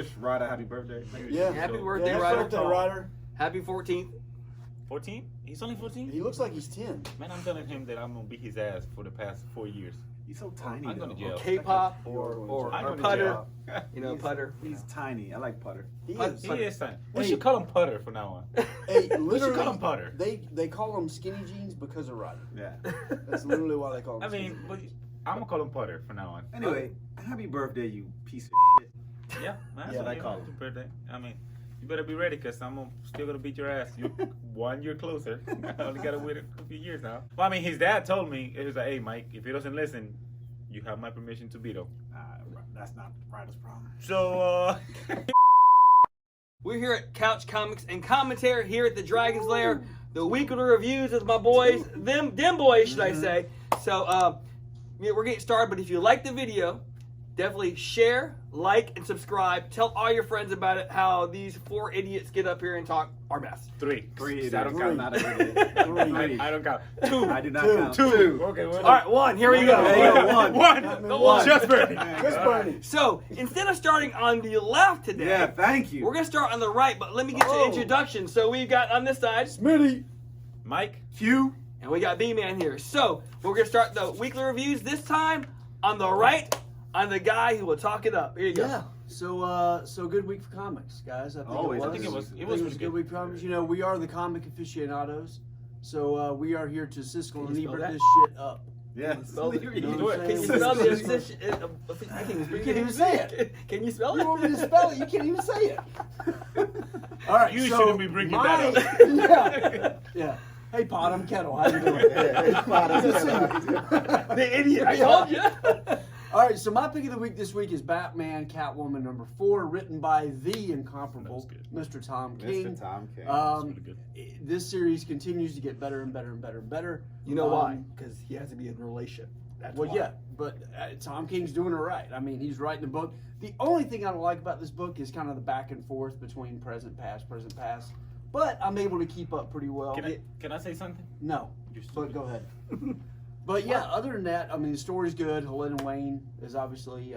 wish Ryder happy birthday. Yeah. Happy birthday, Happy Ryder. birthday, Ryder. Happy 14th. 14? He's only 14? He looks like he's 10. Man, I'm telling him that I'm gonna beat his ass for the past 4 years. He's so tiny. I'm going to jail. K-pop I'm or going to putter. jail. You know, putter. He's tiny. I like putter. He He is. is tiny. We Hey. should call him Putter from now on. Hey, We should literally, call him Putter. they call him skinny jeans because of Ryder. Yeah. That's literally why they call him I skinny mean, but I'm gonna call him Putter from now on. Anyway, happy birthday, you piece of shit. Yeah, that's Yeah, what I call happy him. birthday. I mean, you better be ready because I'm still gonna beat your ass. You're 1 year closer. I only gotta wait a few years now. Well, I mean, his dad told me, he was like, hey, Mike, if he doesn't listen, you have my permission to beat him. That's not Ryder's problem. So, We're here at Couch Comics and Commentary here at the Dragon's Lair. The weekly reviews with my boys, them boys, should I say. So, yeah, we're getting started, but if you like the video, definitely share, like, and subscribe. Tell all your friends about it, how these 4 idiots get up here and talk our mess. 3. Three. I don't count. Not I don't count. 2. I do not Two. count. 2. Okay, well, All right, 1. Here we go. There you go, one. One. Just Bernie. Just Bernie. So, instead of starting on the left today, Yeah, thank you. we're going to start on the right, but let me get to Oh. introduction. So, we've got on this side, Smitty. Mike. Q. and we got B-Man here. So, we're going to start the weekly reviews this time on the right, on the guy who will talk it up. Here you go. Yeah. So good week for comics, guys. I think Always. it was. I think it was a pretty good week for comics. You know, we are the comic aficionados, so we are here to Siskel and you spell Ebert that? this shit up. Yeah. Spell it. You Can know you what I'm Can you saying? spell Siskel. the I You can't even say it. Can you spell You want me it? to spell it? You can't even say it. All right. You so shouldn't be bringing my, that up. Yeah. Hey, Pot, Kettle. How you doing? The idiot. I told you. All right, so my pick of the week this week is Batman Catwoman number 4, written by the incomparable Mr. Tom King. Mr. Tom King. really good. This series continues to get better and better and better and better. You know why? Because he has to be in a relationship. That's Well, why. yeah, but Tom King's doing it right. I mean, he's writing a book. The only thing I don't like about this book is kind of the back and forth between present, past. But I'm able to keep up pretty well. Can I say something? No, You're but stupid. go ahead. But yeah, other than that, I mean, the story's good. Helena Wayne is obviously,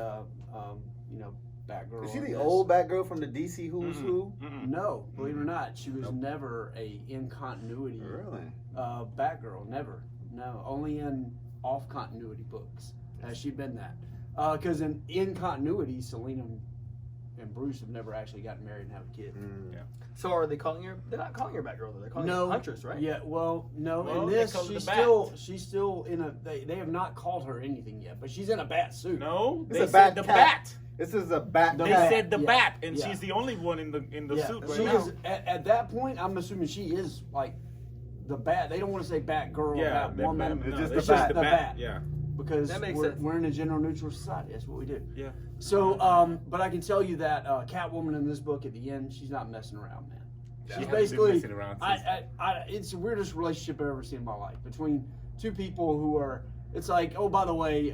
Batgirl. Is she in the this. old Batgirl from the DC Who's Who? No, believe it or not, she was never a in continuity Really? Batgirl. Never. No, only in off continuity books has she been that. Because in continuity, Selena and Bruce have never actually gotten married and have a kid. Yeah. So are they calling her? They're not calling her Batgirl. They're calling her Huntress, right? Yeah. Well, no. Well, in they this, call her the she's still in a. They have not called her anything yet, but she's in a bat suit. No, It's they a said bat the cat. bat. This is a bat. The They bat. said the Yeah. bat, and Yeah. she's the only one in the Yeah, suit she right now. is at that point. I'm assuming she is like the bat. They don't want to say Batgirl, Yeah, Batwoman. no, just it's the just bat. the bat. Yeah. Yeah. Because That makes we're, sense. we're in a gender neutral society. That's what we do. Yeah. So, but I can tell you that Catwoman in this book at the end, she's not messing around, man. She She's hasn't been basically, messing around since- it's the weirdest relationship I've ever seen in my life between two people who are. It's like, oh, by the way,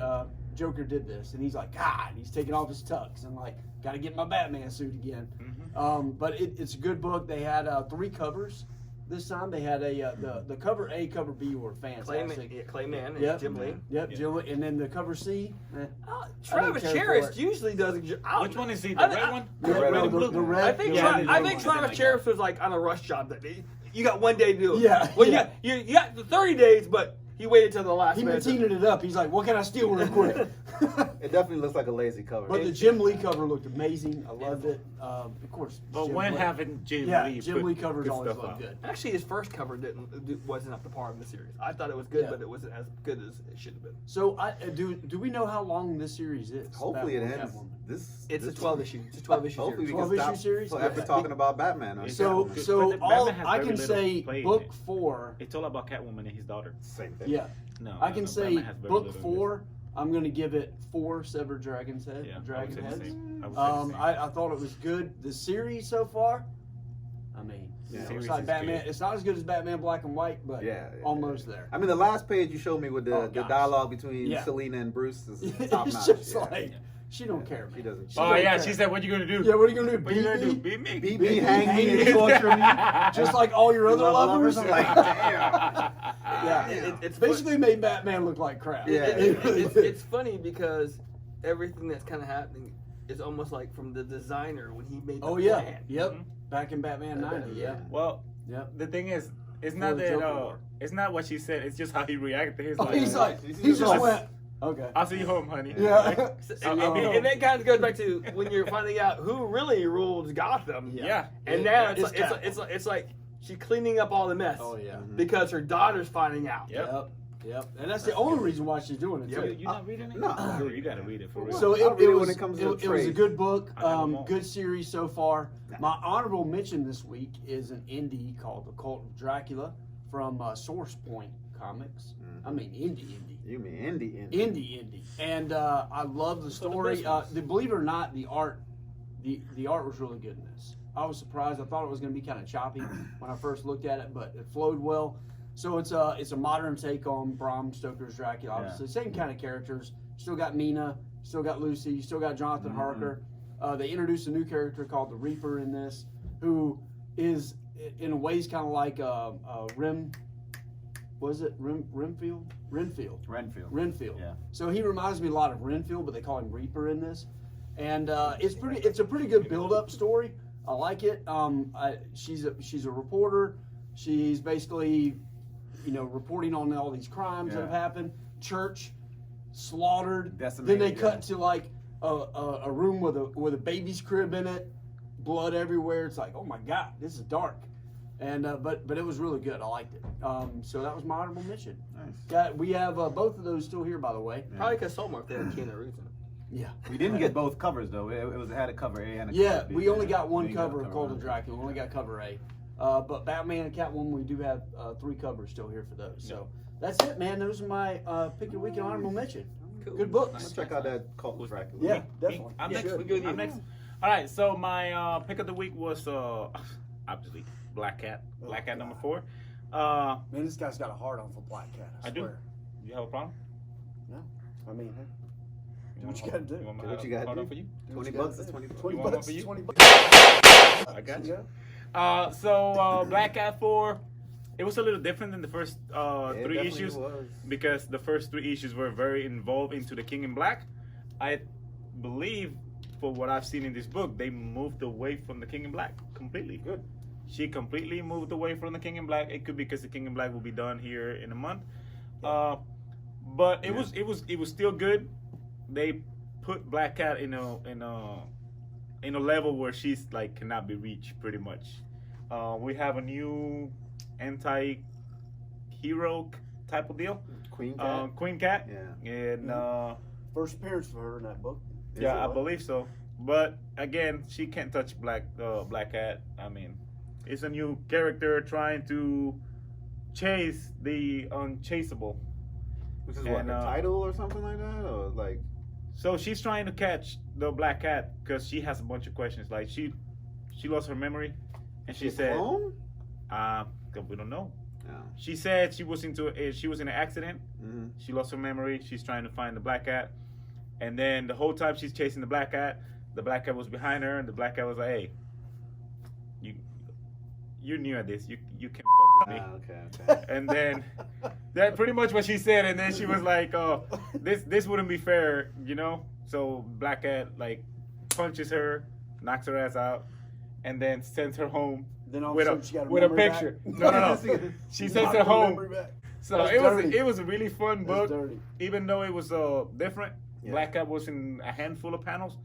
Joker did this, and he's like, God, he's taking off his tux, and like, got to get my Batman suit again. But it's a good book. They had 3 covers. This time they had the cover A, cover B were fantastic. Clayman and Yep. Jim Lee. Yep, Jim Lee. And then the cover C. Travis care for Charest it. usually does. Which one is he? The I- red I- one? The red and one. blue? The red. I think Yeah, I think Travis Charest was like on a rush job that day. You got 1 day to do it. Yeah, Well, yeah. you got the 30 days, but he waited till the last He minute. matinaed it up. He's like, what can I steal real quick? It definitely looks like a lazy cover. But the Jim Lee cover looked amazing. I loved it. Of course. But Jim when Lee. haven't Jim Yeah, Lee Jim put Lee covers good always stuff look out? good. Actually, his first cover wasn't up to par of the series. I thought it was good, Yeah. but it wasn't as good as it should have been. So do we know how long this series is? Hopefully it Batman, ends. Catwoman? It's a 12 issue. It's a 12 issue Hopefully series. we can 12 issue stop series? after Yeah. talking about Batman. Huh? So But so all Batman has I very can little say play in book it. 4. It's all about Catwoman and his daughter. Same thing. Yeah. No, I can say Batman has very book little in 4. I'm gonna give it 4 severed dragon's head. this. Yeah, Dragon I would heads. say the same. I would say the same. I thought it was good. The series so far, I mean, Yeah. it's Series like is Batman. good. It's not as good as Batman Black and White, but Yeah, almost there. I mean, the last page you showed me with the, Oh, the gosh. dialogue between Yeah. Selena and Bruce is top It's notch. just Yeah. like she don't care. She Man. doesn't. She Oh don't yeah, care. she said, "What you gonna do? Yeah, what are you gonna do? What you gonna do? Beat Beat me? Beat me, me, hang me, me, torture me. just like all your other lovers. I'm like, damn. Yeah, It's basically made Batman look like crap. Yeah. It's funny because everything that's kind of happening, is almost like from the designer when he made the Oh yeah, plan. yep. Back in Batman '90, yeah. Well, Yep. the thing is, it's Before not the that. Joker war. It's not what she said. It's just how he reacted. He's Oh, like, he's like, he just like- went, okay. "I'll see you home, honey." Yeah. And that kind of goes back to when you're finding out who really rules Gotham. Yeah. And now It's it's like she's cleaning up all the mess. Oh yeah. Because her daughter's finding out. Yep. Yep. And that's the only reason why she's doing it Yep. too. You not reading it? No. Dude, you gotta read it for real. So I'll it read it was when it comes to it was a trade. good book, I have them all. good series so far. My honorable mention this week is an indie called The Cult of Dracula from Source Point Comics. I mean indie. You mean indie? Indie. And I love the story. Believe it or not, the art was really good in this. I was surprised. I thought it was going to be kind of choppy when I first looked at it, but it flowed well. So it's a modern take on Bram Stoker's Dracula. Obviously, same kind of characters. Still got Mina. Still got Lucy. Still got Jonathan Harker. They introduced a new character called the Reaper in this, who is in a ways kind of like Renfield. Yeah. So he reminds me a lot of Renfield, but they call him Reaper in this. And it's a pretty good build-up story. I like it. She's a reporter. She's basically, reporting on all these crimes that have happened. Church slaughtered. Decimated, Then they cut yeah. to like a room with a baby's crib in it, blood everywhere. It's like, oh my God, this is dark. And but it was really good. I liked it. So that was my honorable mention. Nice. We have both of those still here, by the way. Probably because sold more if they had Keanu Reeves in it. Yeah. We didn't get both covers though. It had a cover A and a Yeah, cover B. we only got We one didn't get a cover of Cult of one. Dracula. We only got cover A. But Batman and Catwoman, we do have 3 covers still here for those. So that's it, man. Those are my pick of the week and honorable mention. Cool. Good books. Check out that Cult of Dracula. Yeah, definitely. I'm Yeah, next. sure. We good with I'm you. next. All right. So my pick of the week was obviously Black Cat. Black Cat number 4. Man, this guy's got a hard on for Black Cat. I do. swear. You have a problem? I mean, hey, do what you want- gotta do. want my- Do what you gotta hold do. on for you? do what you 20 gotta bucks is do. 20 bucks. 20 You want bucks one for is you? 20 bucks. I got you. So Black Cat 4, it was a little different than the first It 3 definitely issues was. because the first 3 issues were very involved into the King in Black. I believe, for what I've seen in this book, they moved away from the King in Black completely. Good. She completely moved away from the King in Black. It could be because the King in Black will be done here in a month. But it was still good. They put Black Cat in a level where she's like cannot be reached pretty much. We have a new anti-hero type of deal. Queen Cat. Queen Cat. Yeah. And First appearance for her in that book. yeah, I it what? believe so. But again, she can't touch Black Cat. I mean, it's a new character trying to chase the unchaseable. Which is what, and, her title or something like that? Or like. So she's trying to catch the Black Cat because she has a bunch of questions. Like she lost her memory, and she said, Clone? we don't know. No. She said she was in an accident. Mm-hmm. She lost her memory. She's trying to find the Black Cat, and then the whole time she's chasing the Black Cat was behind her, and the Black Cat was like, "Hey, you're new at this. You can fuck with me." Okay. And then that pretty much what she said, and then she was like, "Oh, this wouldn't be fair, you know." So Black Cat like punches her, knocks her ass out, and then sends her home Then all with of a sudden she got with a memory picture. back. No. She sends Got her her home. memory back. So That's it dirty. was a really fun That's book, dirty. even though it was different. Yeah. Black Cat was in a handful of panels,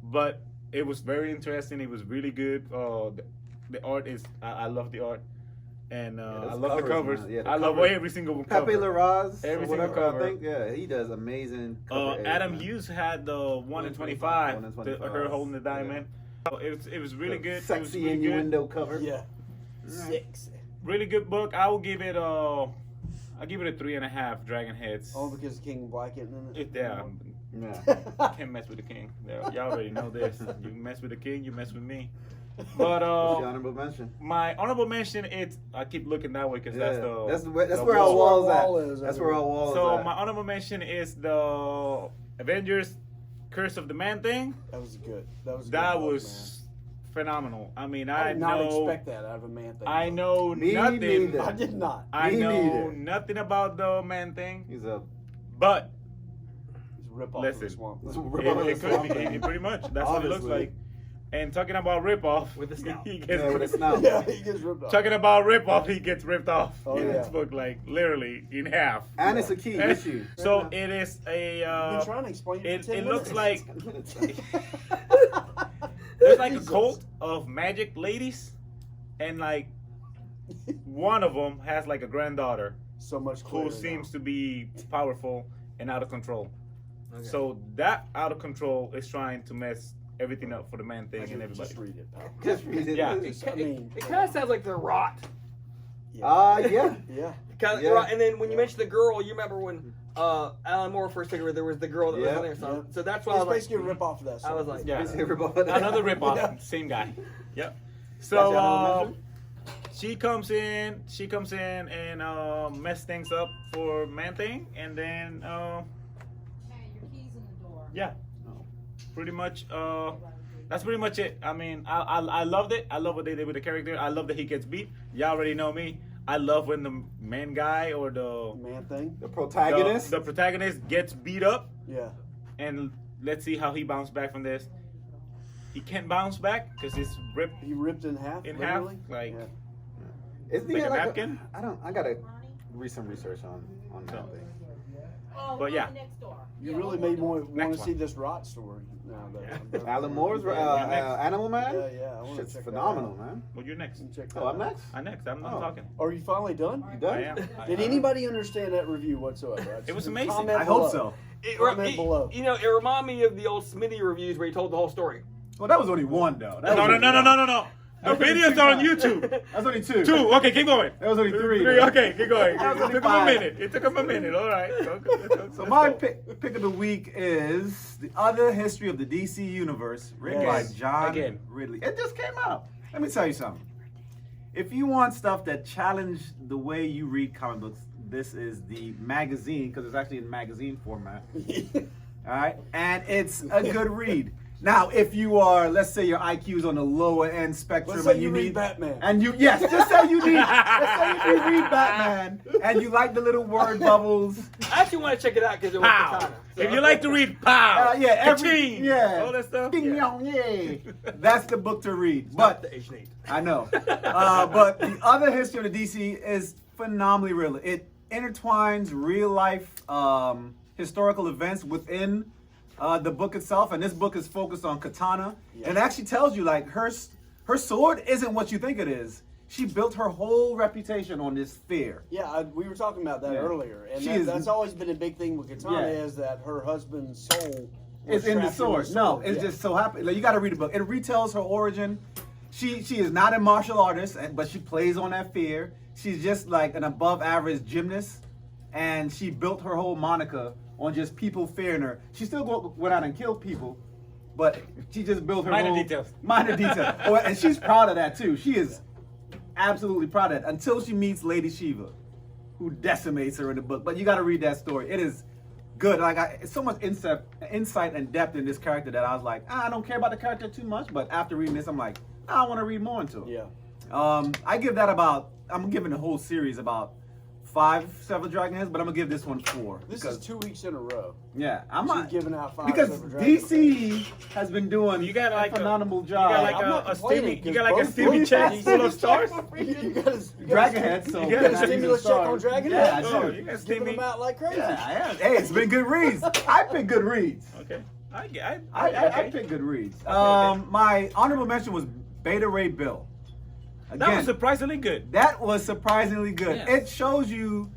but it was very interesting. It was really good. The art is I love the art, and I those love the covers, covers. man. Yeah, the I love covers. every single Pepe cover. Larraz, Every or single whatever, cover. I think. Yeah, he does amazing. cover Adam man. Hughes had the 1 in 25, 1 in 25. her holding the diamond. So it was really The good. It was Sexy really good. innuendo cover. Yeah. Right. Six. Really good book. I will give it I'll give it a 3.5 Dragon Heads. All because King Black isn't in it. Yeah, Yeah. can't mess with the king. Yeah, y'all already know this. You mess with the king, you mess with me. But What's your honorable mention? my honorable mention, I keep looking that way because that's the that's the where our wall. walls wall at. is That's over where there. our walls So at. my honorable mention is the Avengers Curse of the Man thing. That was good. That was a good That book, was phenomenal. I mean, man. I I did not know expect that out of a man thing. I know Me nothing. neither. I did not. I Me know neither. nothing about the Man thing, He's a but rip off Listen. of the swamp. It's Thing. a rip It, off of it the could Swamp be. Thing. It pretty much. That's what it looks Obviously. like. And talking about rip off, With the snout. he gets Yeah, with a snout. Yeah, he gets ripped off. talking about rip off, he gets ripped off Oh, in yeah. this book, like literally in half. And it's a key And issue. So it is a. I've been trying to explain it. For 10 It looks minutes. like there's like a cult of magic ladies, and like one of them has like a granddaughter so much who clearer seems now. to be powerful and out of control. Okay. So that out of control is trying to mess everything up for the man I thing and can everybody. just read it, pal. Just read it. Yeah. I mean, It kind of sounds like they're rot. Yeah. yeah. Kinda, Yeah. rot. And then when you mentioned the girl, you remember when Alan Moore first took over, there was the girl that was Yeah. on there. So, Yeah. so that's why It's I was basically like, a rip off of that. I was song. like, Yeah. Everybody. Another rip off, Yeah. same guy. Yep. That's So your honorable she comes in and mess things up for Man Thing, and then Hey, your key's in the door. yeah, pretty much that's pretty much it. I mean, I loved it. I love what they did with the character. I love that he gets beat. Y'all already know me. I love when the main guy or the Man thing. The protagonist. the protagonist gets beat up, Yeah. and let's see how he bounced back from this. He can't bounce back because it's ripped He ripped in half. in half. literally. Like Yeah. Isn't like he a like napkin? I gotta read some research on that So. thing. Oh, But one yeah. next door. You Yeah, really one made door. more want Next to one. see this rot story now. That Yeah. Alan Moore's next. Animal Man. Yeah, yeah. I want to Shit's check phenomenal, that out. man. well, you're next. Check that Oh, I'm out. next. I'm next. I'm Oh. talking. Are you finally done? You done? I am. Did anybody understand that review whatsoever? It was amazing. Comment I hope below. so. Comment below. You know, it reminded me of the old Smitty reviews where he told the whole story. Well, that was only one though. That No, was no, only no, no, one. no, no, no. The That was only videos two are on times. YouTube. That's only two. Two. Okay, keep going. That was only three. Three. Okay, keep going. That was It only took him a five. minute. It took him a minute. All right. So my pick of the week is The Other History of the DC Universe, written by Yes. John Again. Ridley. It just came out. Let me tell you something. If you want stuff that challenge the way you read comic books, this is the magazine, because it's actually in magazine format. All right, and it's a good read. Now, if you are, let's say your IQ is on the lower end spectrum, Let's say and you read need Batman. and you just say you read Batman, and you like the little word bubbles. I actually want to check it out because it was Pow. Katana. So- If you like to read pow, Yeah, ka-ching, yeah, all that stuff. Ding Yeah. dong, yay. That's the book to read. But But the H8. I know. But the other history of the DC is phenomenally real. It intertwines real life historical events within the book itself, and this book is focused on Katana. Yeah. And it actually tells you like her sword isn't what you think it is. She built her whole reputation on this fear. Yeah, we were talking about that Yeah. earlier, and She that, is- that's always been a big thing with Katana Yeah. is that her husband's soul It's was in the trapped sword. No, it's Yeah. just so happy. Like, you got to read the book. It retells her origin. She is not a martial artist, but she plays on that fear. She's just like an above average gymnast, and she built her whole moniker on just people fearing her. She still went out and killed people, but she just built her Minor whole details. minor detail. Oh, and she's proud of that too. She is absolutely proud of that until she meets Lady Shiva, who decimates her in the book. But you got to read that story. It is good. Like it's so much insight and depth in this character that I was like, I don't care about the character too much. But after reading this, I'm like, I want to read more into it. Yeah. I give that about. I'm giving the whole series about 5 Seven Dragon Heads, but I'm gonna give this one 4. This because, is 2 weeks in a row. yeah, I'm She's not giving out 5 because Seven Dragons. DC has been doing You got like a phenomenal You job. got like I'm not a complaining, steamy. You got like a both steamy both check sides- full of stars. You got a Dragon Heads. So You You got got a stimulus check on Dragon Yeah, Heads? I Oh, do. you got Giving steamy. them out like crazy. Yeah, I am. Hey, it's been good reads. I pick good reads. Okay. I I pick good reads. okay. My honorable mention was Beta Ray Bill. That Again, was surprisingly good. that was surprisingly good. Yes. It shows you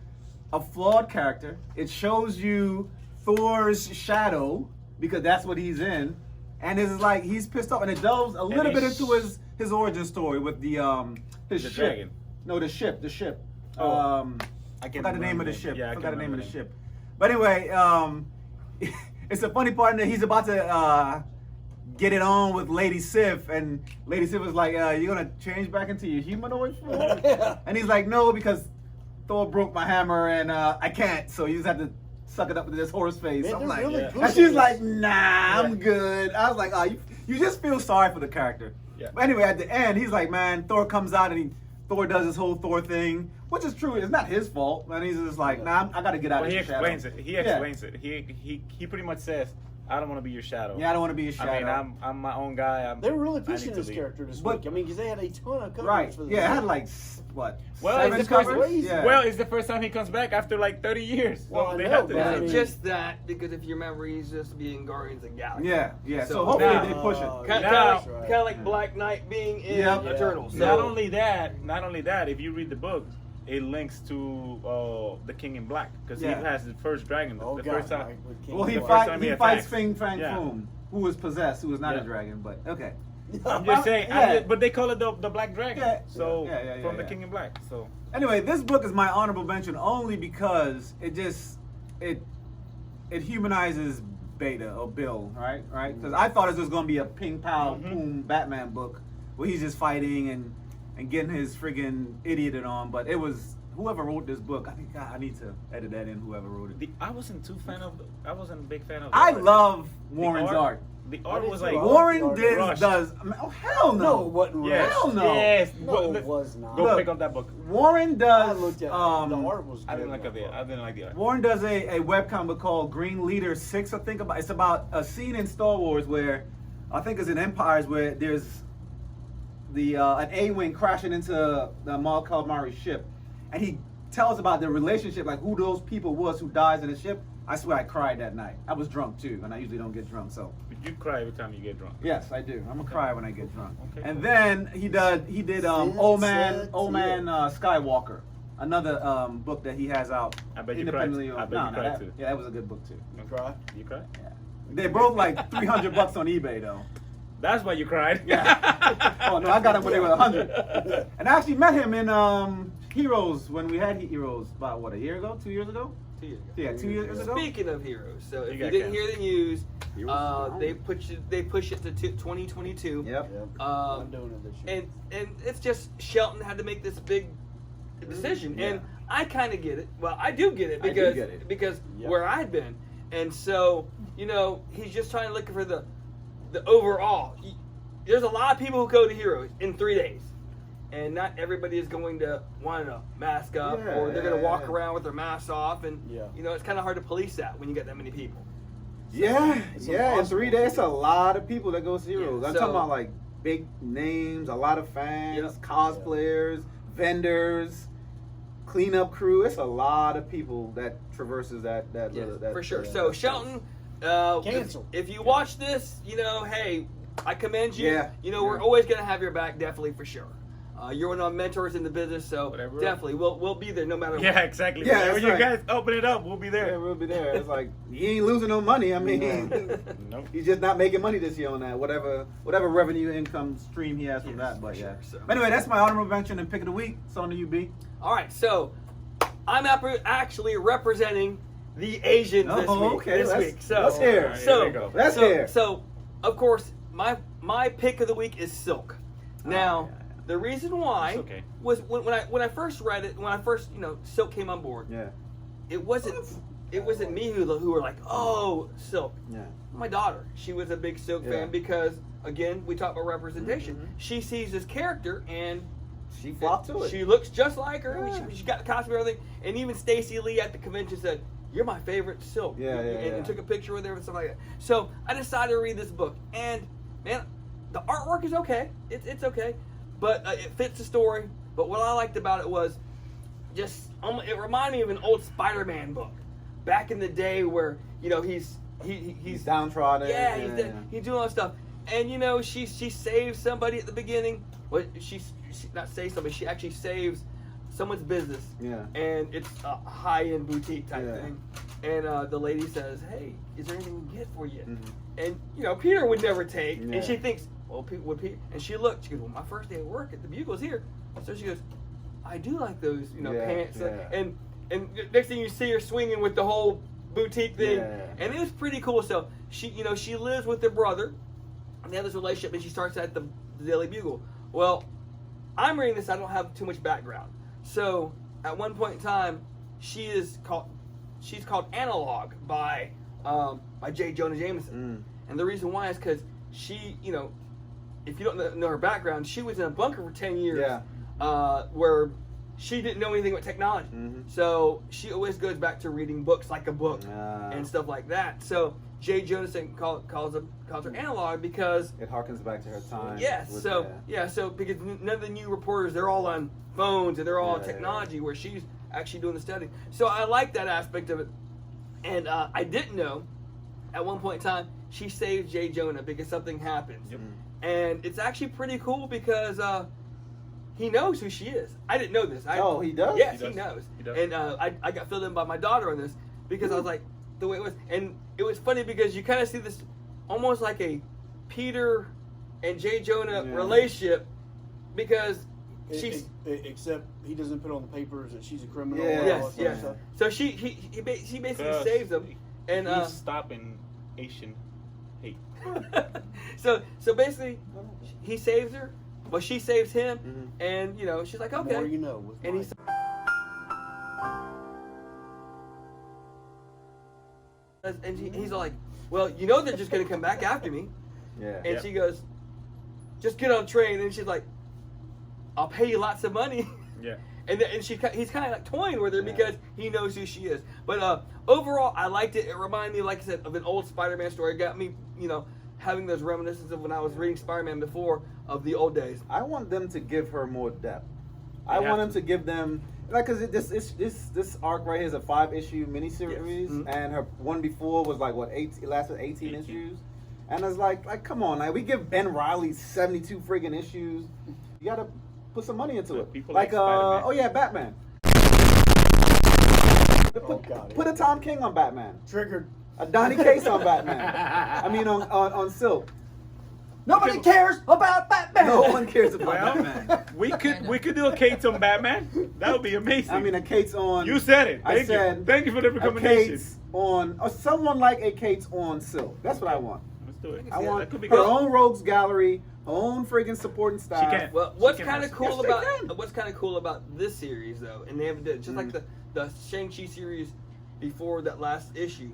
a flawed character. It shows you Thor's shadow because that's what he's in, and it's like he's pissed off, and it delves a little bit into his origin story with the his The ship. dragon. No, the ship. Oh. I can't forgot the name remember of the the ship. name. Yeah, I I forgot the can't name of the remember ship. But anyway, it's a funny part that he's about to get it on with Lady Sif, and Lady Sif is like, "You're gonna change back into your humanoid form?" Yeah. And he's like, "No, because Thor broke my hammer, and I can't. So you just have to suck it up with this horse face." Man, I'm they're like, really yeah. good and she's at like, this. "Nah, I'm good." I was like, "Oh, you just feel sorry for the character." Yeah. But anyway, at the end, he's like, "Man," Thor comes out and he Thor does his whole Thor thing, which is true. It's not his fault. And he's just like, nah, I got to get out Well, of he your shadow. explains it. He explains it. He pretty much says, "I don't want to be your shadow." Yeah, I don't want to be your shadow. I mean, I'm my own guy. They were really I pushing need to this leave. character this But- week. I mean, because they had a ton of covers Right. for this. Yeah, it had week. like, what, Well, 7 it's the first, covers? crazy. Yeah. well, it's the first time he comes back after like 30 years. Well, So I they know, have to. but I Not mean- just that, because if you remember, he's just being Guardians of the Galaxy. Yeah, yeah. So So hopefully now- they push it. Kind Now- of like Black Knight being in Yep. Eternals. Yeah. So, Not only that, if you read the book, it links to the King in Black because Yeah. he has the first dragon. Oh, the God, first time. Mike, with King Well, he Kong. time he fights attacks. Fing Fang Yeah. Foom, who was possessed, who was not a Yeah. dragon, but okay. I'm just saying, Yeah. but they call it the Black Dragon. Yeah. So Yeah, from the yeah. King in Black. So Anyway, this book is my honorable mention only because it humanizes Beta or Bill, right? Because I thought it was going to be a ping pow boom Batman book where he's just fighting and getting his friggin' idioted on, but it was whoever wrote this book. I think God, I need to edit that in. Whoever wrote it. I wasn't I wasn't a big fan of. I art. love The Warren's art. The I art did was too. like I Warren Art rushed. does. I mean, oh hell no! No, it wasn't Yes, rushed. Hell no. Yes. No, Go- it was not. Go Look. pick up that book. Warren I does. looked at the art was. I didn't good like in that it. book. I didn't like the art. Warren does a webcomic book called Green Leader 6, I think. It's about a scene in Star Wars where, I think it's in Empires, where there's an A-Wing crashing into the Mal Calamari's ship. And he tells about the relationship, like who those people was who dies in the ship. I swear I cried that night. I was drunk too, and I usually don't get drunk, so. You cry every time you get drunk. Yes, I do. I'm gonna cry when I get drunk. Okay. And then he did Old Man Skywalker, another book that he has out I bet you independently. cried. I bet No, you no, cried that- too. Yeah, that was a good book too. You cry? You cry? They broke like $300 on eBay though. That's why you cried. Yeah. Oh no, I got them when they were 100. And I actually met him in Heroes when we had Heroes about what, a year ago, 2 years ago? 2 years ago. Yeah, 2 years ago. Speaking of heroes, so if You you got didn't Cam. hear the news, Heroes they push it to 2022. Yep. Yep. Um, I'm doing it this year. and it's just Shelton had to make this big decision, Yeah. and I kind of get it. Well, I do get it I do because get it. because Yep. where I'd been, and so he's just trying to look for the overall. There's a lot of people who go to Heroes in 3 days, and not everybody is going to want to mask up, Yeah, or they're going to walk yeah. around with their masks off, and Yeah. it's kind of hard to police that when you get that many people. Yeah, It's yeah. In impossible. 3 days, it's a lot of people that go to Heroes. Yeah, I'm so- talking about like big names, a lot of fans, Yep. cosplayers, vendors, cleanup crew. It's a lot of people that traverses that. Yes, that for sure. that So space. Shelton, Cancel. if you watch this, hey, I commend you. Yeah. We're Yeah. always gonna have your back, definitely for sure. You're one of our mentors in the business, so Whatever. definitely we'll be there no matter Yeah, what. exactly. Yeah, Whenever that's you right. guys open it up, we'll be Yeah, there. we'll be there. It's like he ain't losing no money. I mean, Nope. he's just not making money this year on that. Whatever revenue income stream he has from Yes, that. But for yeah. sure, so. But anyway, that's my honorable mention and pick of the week. It's on to you, B. All right, so I'm actually representing the Asians this Oh, week. okay. This Let's- week. So let's hear. All right, So here we go. Let's so, hear. So of course my pick of the week is Silk. Now yeah. the reason why It's okay. was when I first read it, when I first Silk came on board. Yeah. It wasn't me who were like, oh, Silk. Yeah. My daughter, she was a big Silk Yeah. fan because again we talk about representation. Mhm. She sees this character and She flopped to it. she looks just like her. Yeah. She got the costume and everything. And even Stacey Lee at the convention said, "You're my favorite Silk." Yeah, yeah, and yeah. took a picture with her and stuff like that. So I decided to read this book, and man, the artwork is okay. It's okay, but it fits the story. But what I liked about it was just it reminded me of an old Spider-Man book back in the day where he's downtrodden. yeah, he's doing all that stuff. And she saves somebody at the beginning. Well, she not saves somebody. She actually saves someone's business. Yeah. And it's a high-end boutique type Yeah. thing. And the lady says, "Hey, is there anything we can get for you?" Mhm. And Peter would never take. Yeah. And she thinks, "Well, would Peter?" And she looked. She goes, "Well, my first day at work at the Bugle's here." So she goes, "I do like those, Yeah, pants." yeah. And next thing you see her swinging with the whole boutique thing, Yeah. and it was pretty cool. So she lives with her brother, and they have this relationship, and she starts at the Daily Bugle. Well, I'm reading this. I don't have too much background. So at one point in time, she's called Analog by J. Jonah Jameson, and the reason why is because she, if you don't know her background, she was in a bunker for 10 years. Yeah. where she didn't know anything about technology. Mhm. So she always goes back to reading books like a book Ah. and stuff like that. So Jay Jonas calls her analog because It harkens back to her time. yes. with- So so because none of the new reporters, they're all on phones and they're all on Yeah, technology, where she's actually doing the study. So I like that aspect of it. And I didn't know at one point in time she saved Jay Jonah because something happens. Yep. And it's actually pretty cool because he knows who she is. I didn't know this. Oh, he does? Yes, He he does. knows. He does. And I got filled in by my daughter on this because I was like, the way it was. And it was funny because you kind of see this almost like a Peter and Jay Jonah Yeah. relationship because she's. Except he doesn't put on the papers that she's a criminal. Yeah. and all Yes, that yes. stuff. So she basically Cause saves him. And he's stopping Asian hate. so basically he saves her, but she saves him, Mhm. and you know she's like, The okay. more you know. With And Mike. he's and he's like, well, you know they're just gonna come back after me, Yeah. and she goes, just get on the train, and she's like, I'll pay you lots of money. Yeah. And he's kind of like toying with her Yeah. because he knows who she is. But overall, I liked it. It reminded me, like I said, of an old Spider-Man story. It got me, having those reminiscences of when I was reading Spider-Man before of the old days. I want them to give her more depth. I They want have them to give them because this arc right here is a 5-issue miniseries, Yes. Mhm. and her one before was like what 8 lasted 18 issues, and it's like come on, like we give Ben Reilly 72 friggin' issues. You gotta put some money into it. People Like like Spider-Man. oh yeah, Batman. God, Put a Tom King on Batman. Triggered. A Donny Case on Batman. I mean on Silk. Nobody cares about Batman. No one cares about Well, Batman. we could do a Kate on Batman. That would be amazing. I mean a Kate's on. you said it. I Thank said you. Thank you for the a recommendation. Kate's on, or someone like a Kate's on Silk. That's what I want. Let's do it. I want that could be her good. own rogues gallery, her own friggin' supporting staff. can. Well, what's She can kind of have- cool yes, they about can. what's kind of cool about this series though, and they haven't done just like Mm. the Shang-Chi series before that last issue.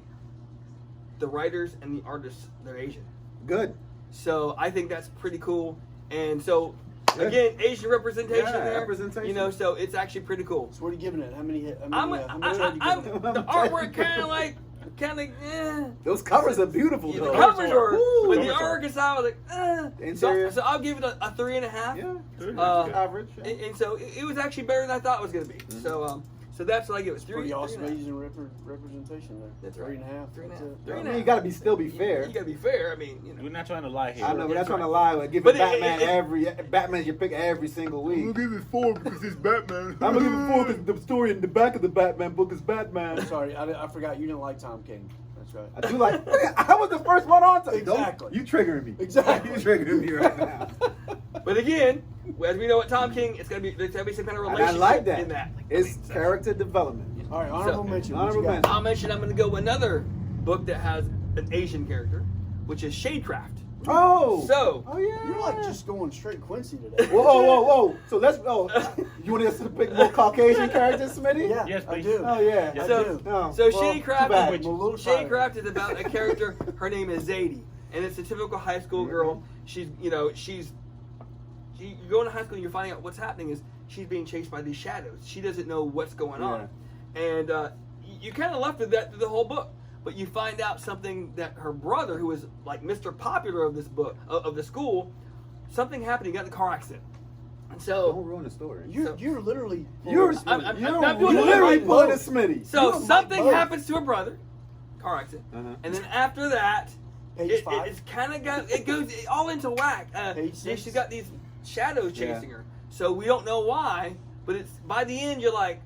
The writers and the artists, they're Asian. Good. So I think that's pretty cool. And so Yeah. again, Asian representation Yeah, there. representation. So it's actually pretty cool. So what are you giving it? How many? I'm how much are you I'm giving it? the artwork kind of Those covers are beautiful The though. covers are, Woo. but the Covers are. artwork is I was like, Interior. So I'll give it a 3.5. Yeah. Good. Average. Yeah. And so it was actually better than I thought it was going to be. Mm-hmm. So that's what I give it. Pretty awesome 3.5. Asian representation there. That's right. 3.5. 3.5. That's it. I 3.5. mean, you gotta still be fair. You got to be fair. I mean, We're not trying to lie here. I know, but That's that's trying to right. lie. Like, give But it Batman it- Batman's your pick every single week. give it 4 because it's Batman. I'm gonna give it 4 because the story in the back of the Batman book is Batman. I'm sorry, I forgot you didn't like Tom King. That's right. I do like. I was the first one on to Exactly. You triggering me. Exactly. You triggering me right now. but again, as we know with Tom King, there's gonna be some kind of And relationship I like that. in that. It's character development. All right, honorable So- mention. Honorable What you got? mention. I'll mention I'm going to go with another book that has an Asian character, which is Shadecraft. Oh. So- Oh yeah. You're like just going straight Quincy today. Whoa. So let's. You want us to pick more Caucasian characters, Smitty? Yeah, Yes, I please. do. Oh yeah. I So- do. No. So well, Shadecraft, too bad. I'm a little tired. Shadecraft is about a character. Her name is Zadie, and it's a typical high school girl. She's you go into high school and you're finding out what's happening is she's being chased by these shadows. She doesn't know what's going on, and you kind of left with that through the whole book. But you find out something that her brother, who is like Mr. Popular of this book of the school, something happened. He got in a car accident, and Don't so ruin the story. You're literally. You're I'm you're doing it literally right. pulling a Smitty. so You're something both. happens to her brother, car accident, Uh-huh. and then after that. Page 5. It's kind of goes all into whack. Page 6. She's got these shadows Yeah. chasing her, so we don't know why. But it's by the end you're like,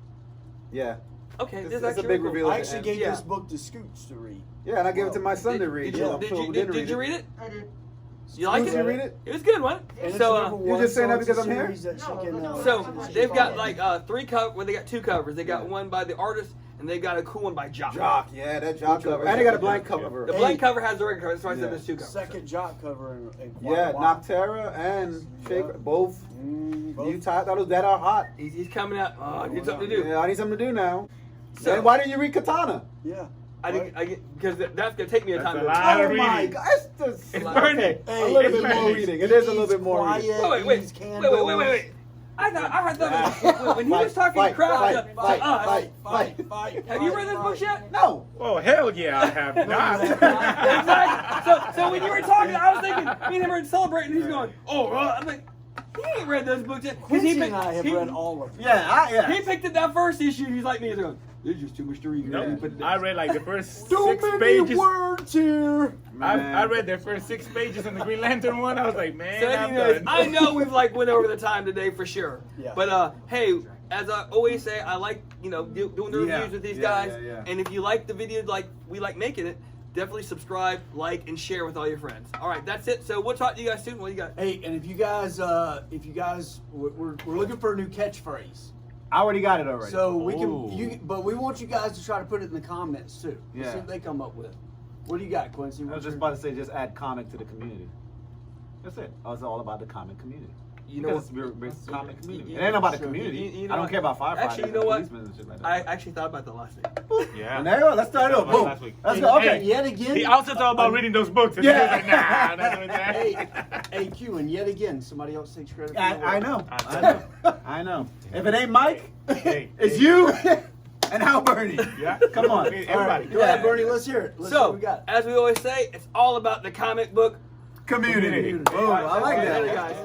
Yeah. okay, It's- this is it's a actually big cool. reveal. I actually gave Yeah. this book to Scoots to read. Yeah, and I gave it to my son to read. Did so you, I'm did sure you, who did, didn't did read you it. read it? I did. You like Did it? you read it? It was good, wasn't it? And it's So, number You're one, just saying that so it's a because I'm here? series that she No, can, no, so no. they've got like 3 covers. Well, they got 2 covers. They got Yeah. one by the artist, and they got a cool one by Jock. Jock, yeah, that Jock Which one? cover. And they got a blank cover. The Hey. blank cover has the regular cover. That's why I Yeah. said there's 2 covers. second job cover in quite Yeah, a while. Noctera and Shake, Yeah. both Both. new titles that are hot. He's coming out. Oh, I need something to do. Yeah, I need something to do now. So- And why didn't you read Katana? Yeah. I didn't because that's gonna take me a That's time a to lot. Oh of my reading. god, it's just It's Like- burning. okay. Hey, a little it's bit more burning. reading. It is a little bit more Quiet. reading. Wait. He's Wait. I thought when he was talking crap to us. Fight. Have you read this book yet? No. Oh hell yeah, I have not. Exactly. So when you were talking, I was thinking, me and him were celebrating. He's going, oh, I'm like, he ain't read those books yet. 'Cause Quincy and I have read all of them. Yeah, He picked up that first issue. He's like me. He's going, there's just too much to read. No, Put it down. I read like the first Too 6 many pages. words here. I read the first 6 pages in the Green Lantern one. I was like, man, So I'm anyways, done. I know we've like went over the time today for sure. Yeah. But hey, as I always say, I like doing the reviews with these guys. Yeah. And if you like the video like we like making it, definitely subscribe, like, and share with all your friends. All right, that's it. So we'll talk to you guys soon. What do you got? Hey, and if you guys, we're looking for a new catchphrase. I already got it already. So we Ooh. can, but we want you guys to try to put it in the comments too. Let's Yeah. see what they come up with. What do you got, Quincy? I was What's just your- about to say, just add comic to the community. That's it. It's all about the comic community. You know Because what? we're comic community. you- It ain't about the sure. community. You know I don't what? care about firefighters. Actually, you know and what? policemen and shit like that. I actually thought about that last week. Yeah. And there you go. Let's start it over. Boom. Last week. Let's And- go. Okay. and yet again. He also thought about reading those books. And Yeah. he was like, nah, not doing that. Hey, Q, and yet again, somebody else takes credit. For I that. know. I know. If it ain't Mike, Hey, it's you and Hal Bernie. yeah. Come on. Everybody. All right, go ahead, Bernie. Let's hear it. Let's see what So, we got. as we always say, it's all about the comic book Community. Community. Oh, I like All right, that. later, guys.